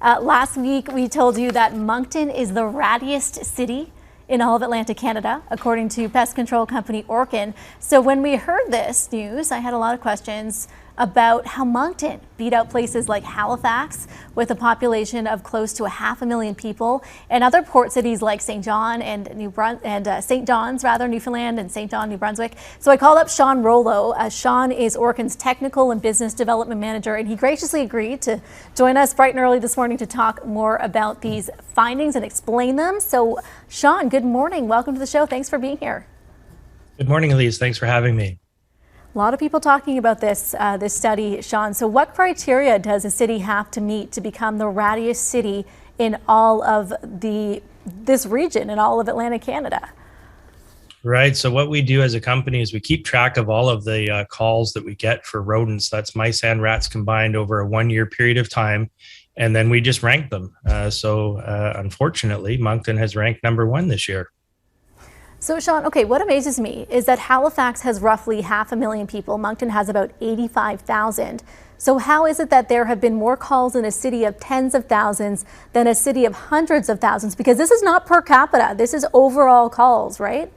Last week, we told you that Moncton is the rattiest city in all of Atlantic Canada, according to pest control company Orkin. So when we heard this news, I had a lot of questions about how Moncton beat out places like Halifax with a population of close to 500,000 people, and other port cities like Saint John and St. John's, Newfoundland, and Saint John, New Brunswick. So I called up Sean Rollo. Sean is Orkin's technical and business development manager, and he graciously agreed to join us bright and early this morning to talk more about these findings and explain them. So Sean, good morning. Welcome to the show. Thanks for being here. Good morning, Elise. Thanks for having me. A lot of people talking about this study, Sean. So what criteria does a city have to meet to become the rattiest city in all of this region, in all of Atlantic Canada? Right. So what we do as a company is we keep track of all of the calls that we get for rodents. That's mice and rats combined over a 1-year period of time. And then we just rank them. Unfortunately, Moncton has ranked #1 this year. So Sean, okay, what amazes me is that Halifax has roughly 500,000 people. Moncton has about 85,000. So how is it that there have been more calls in a city of tens of thousands than a city of hundreds of thousands? Because this is not per capita. This is overall calls, right?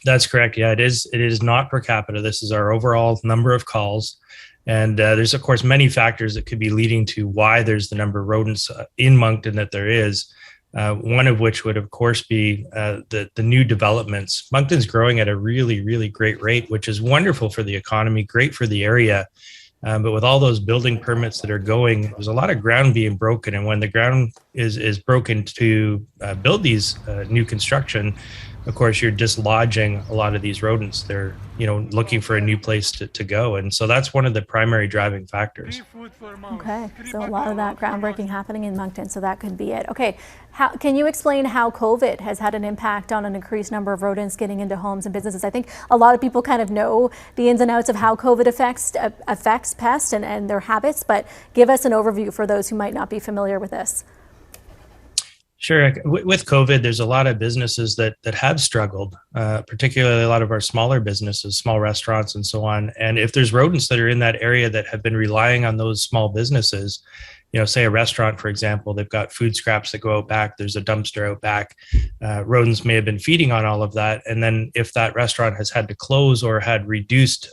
That's correct. Yeah, it is. It is not per capita. This is our overall number of calls. And there's, of course, many factors that could be leading to why there's the number of rodents in Moncton that there is. One of which would, of course, be the new developments. Moncton's growing at a really, really great rate, which is wonderful for the economy, great for the area. But with all those building permits that are going, there's a lot of ground being broken. And when the ground is broken to build these new construction, of course, you're dislodging a lot of these rodents. They're, looking for a new place to go. And so that's one of the primary driving factors. Okay, so a lot of that groundbreaking happening in Moncton, so that could be it. Okay, can you explain how COVID has had an impact on an increased number of rodents getting into homes and businesses? I think a lot of people kind of know the ins and outs of how COVID affects pests and their habits, but give us an overview for those who might not be familiar with this. Sure. With COVID, there's a lot of businesses that have struggled, particularly a lot of our smaller businesses, small restaurants and so on. And if there's rodents that are in that area that have been relying on those small businesses, say a restaurant, for example, they've got food scraps that go out back, there's a dumpster out back. Rodents may have been feeding on all of that. And then if that restaurant has had to close or had reduced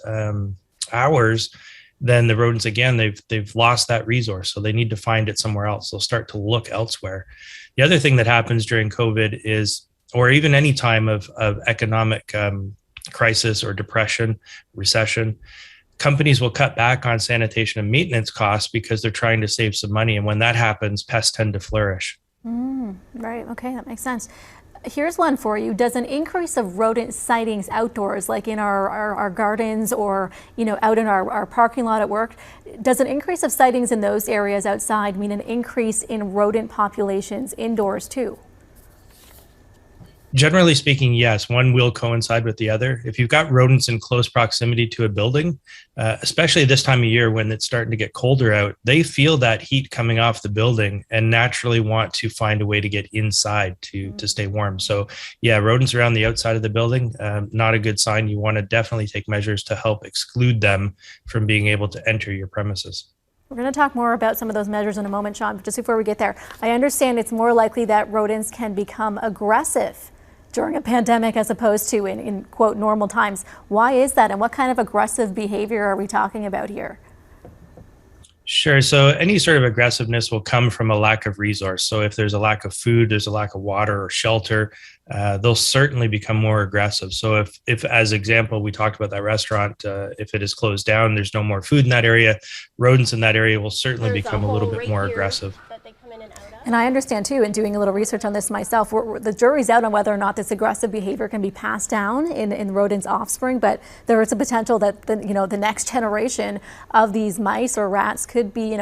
hours, then the rodents, again, they've lost that resource. So they need to find it somewhere else. They'll start to look elsewhere. The other thing that happens during COVID is, or even any time of economic crisis or depression, recession, companies will cut back on sanitation and maintenance costs because they're trying to save some money. And when that happens, pests tend to flourish. Right. Okay, that makes sense. Here's one for you. Does an increase of rodent sightings outdoors, like in our gardens or out in our parking lot at work, does an increase of sightings in those areas outside mean an increase in rodent populations indoors too? Generally speaking, yes, one will coincide with the other. If you've got rodents in close proximity to a building, especially this time of year when it's starting to get colder out, they feel that heat coming off the building and naturally want to find a way to get inside to stay warm. So yeah, rodents around the outside of the building, not a good sign. You want to definitely take measures to help exclude them from being able to enter your premises. We're going to talk more about some of those measures in a moment, Sean, but just before we get there, I understand it's more likely that rodents can become aggressive during a pandemic as opposed to in quote normal times. Why is that, and what kind of aggressive behavior are we talking about here? Sure. So any sort of aggressiveness will come from a lack of resource. So if there's a lack of food, there's a lack of water or shelter, they'll certainly become more aggressive. So if as example, we talked about that restaurant, if it is closed down, there's no more food in that area, rodents in that area will certainly become a little bit more aggressive. And I understand too, in doing a little research on this myself, the jury's out on whether or not this aggressive behavior can be passed down in rodents' offspring, but there is a potential that the next generation of these mice or rats could be,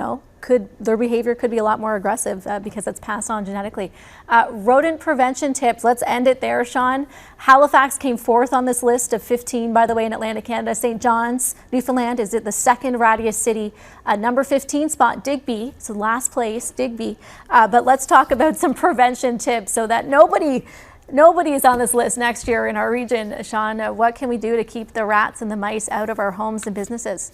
their behavior could be a lot more aggressive because it's passed on genetically. Rodent prevention tips, let's end it there, Sean. Halifax came fourth on this list of 15, by the way, in Atlantic Canada. St. John's, Newfoundland, is it the second rattiest city. Number 15 spot, Digby, so last place, Digby. But let's talk about some prevention tips so that nobody is on this list next year in our region. Sean, what can we do to keep the rats and the mice out of our homes and businesses?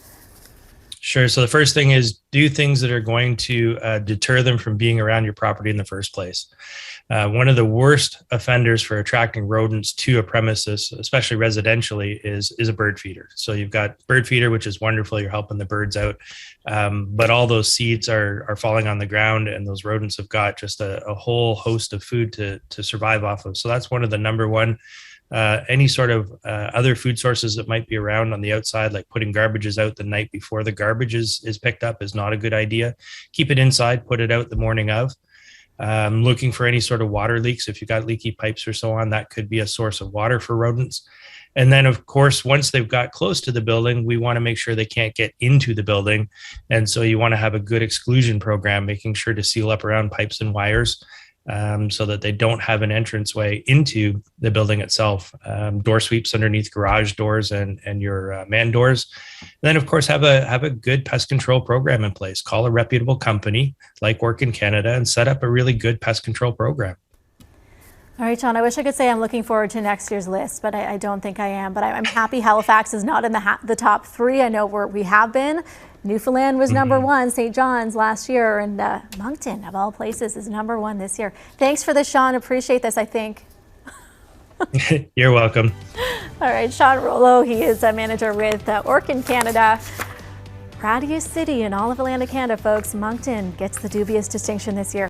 Sure. So the first thing is do things that are going to deter them from being around your property in the first place. One of the worst offenders for attracting rodents to a premises, especially residentially, is a bird feeder. So you've got bird feeder, which is wonderful. You're helping the birds out. But all those seeds are falling on the ground, and those rodents have got just a whole host of food to survive off of. So that's one of the number one. Any sort of other food sources that might be around on the outside, like putting garbages out the night before the garbage is picked up, is not a good idea. Keep it inside, put it out the morning of. Looking for any sort of water leaks. If you've got leaky pipes or so on, that could be a source of water for rodents. And then, of course, once they've got close to the building, we want to make sure they can't get into the building. And so you want to have a good exclusion program, making sure to seal up around pipes and wires, so that they don't have an entranceway into the building itself. Door sweeps underneath garage doors and your man doors. And then, of course, have a good pest control program in place. Call a reputable company like Orkin Canada and set up a really good pest control program. All right, Sean, I wish I could say I'm looking forward to next year's list, but I don't think I am. But I'm happy Halifax is not in the top 3. I know we have been. Newfoundland was number 1, Saint John's last year, and Moncton, of all places, is number 1 this year. Thanks for this, Sean. Appreciate this, I think. You're welcome. All right, Sean Rollo, he is a manager with Orkin Canada. Rattiest city in all of Atlantic Canada, folks. Moncton gets the dubious distinction this year.